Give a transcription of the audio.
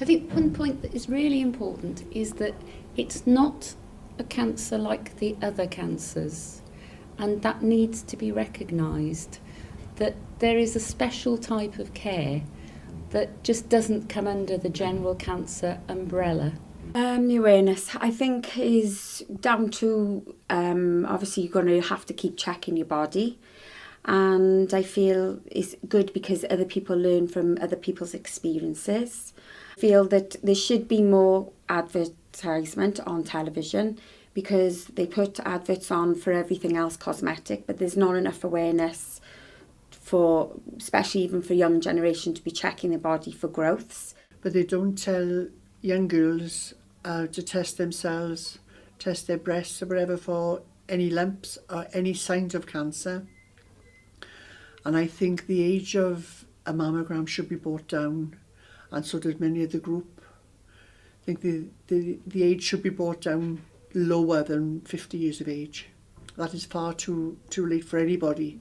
I think one point that is really important is that it's not a cancer like the other cancers, and that needs to be recognised, that there is a special type of care that just doesn't come under the general cancer umbrella. The awareness, I think, is down to, obviously you're going to have to keep checking your body, and I feel it's good because other people learn from other people's experiences. I feel that there should be more advertisement on television, because they put adverts on for everything else cosmetic, but there's not enough awareness for, especially even for young generation, to be checking their body for growths. But they don't tell young girls to test themselves, test their breasts or whatever for any lumps or any signs of cancer. And I think the age of a mammogram should be brought down, and so does many of the group. I think the age should be brought down lower than 50 years of age. That is far too late for anybody